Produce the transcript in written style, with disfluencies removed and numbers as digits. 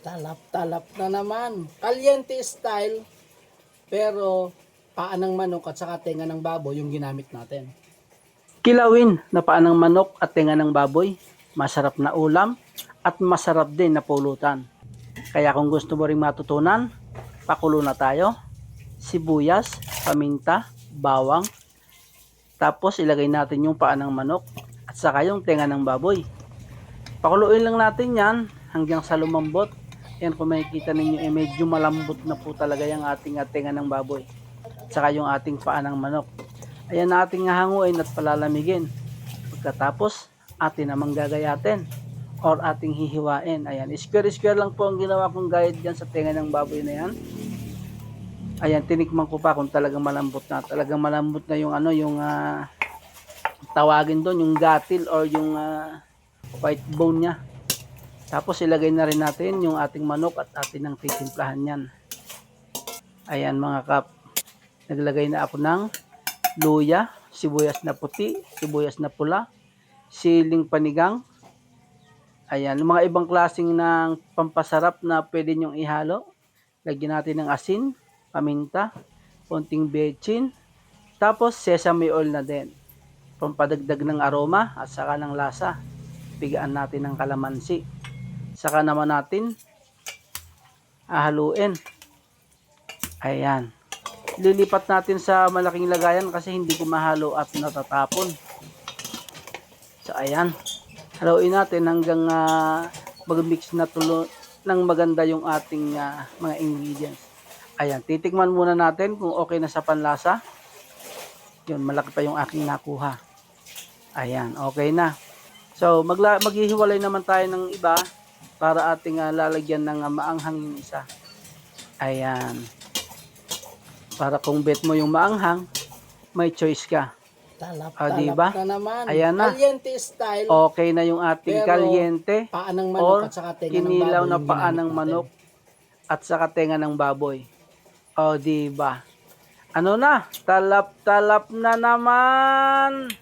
Talap-talap na naman. Caliente style, pero paa ng manok at saka tenga ng baboy yung ginamit natin. Kilawin na paa ng manok at tenga ng baboy. Masarap na ulam at masarap din na pulutan. Kaya kung gusto mo ring matutunan, pakulo na tayo. Sibuyas, paminta, bawang. Tapos ilagay natin yung paa ng manok at saka yung tenga ng baboy. Pakuluin lang natin yan hanggang sa lumambot. Yan, kung makikita ninyo, medyo malambot na po talaga yung ating tenga ng baboy. At saka yung ating paa ng manok. Ayan na ating hahanguin at palalamigin. Pagkatapos, atin namang gagayatin or ating hihiwain. Ayan, square-square lang po ang ginawa kong gayat dyan sa tenga ng baboy na yan. Ayan, tinikman ko pa kung talagang malambot na. Talagang malambot na yung tawagin doon, yung gatil or yung white bone niya. Tapos ilagay na rin natin yung ating manok at atin ang titimplahan yan. Ayan mga kap, naglagay na ako ng luya, sibuyas na puti, sibuyas na pula, siling panigang. Ayan, yung mga ibang klaseng ng pampasarap na pwede nyong ihalo. Lagyan natin ng asin, paminta, konting bechin, tapos sesame oil na din. Pampadagdag ng aroma at saka ng lasa. Bigaan natin ng kalamansi. Saka naman natin hahaluin. Ayan. Lilipat natin sa malaking lagayan kasi hindi ko mahalo at natatapon. So ayan. Haluin natin hanggang mag-mix na tulo ng maganda yung ating mga ingredients. Ayan. Titikman muna natin kung okay na sa panlasa. Yun, malaki pa yung aking nakuha. Ayan. Okay na. So maghihiwalay naman tayo ng iba para ating lalagyan ng maanghang yung isa. Ayan. Para kung bet mo yung maanghang, may choice ka. Talap-talap diba? Na naman. Ayan na. Caliente style. Okay na yung ating caliente paa ng manok at saka tenga kinilaw ng baboy, na paa ng manok at saka tenga ng baboy. O diba? Ano na? Talap-talap na naman.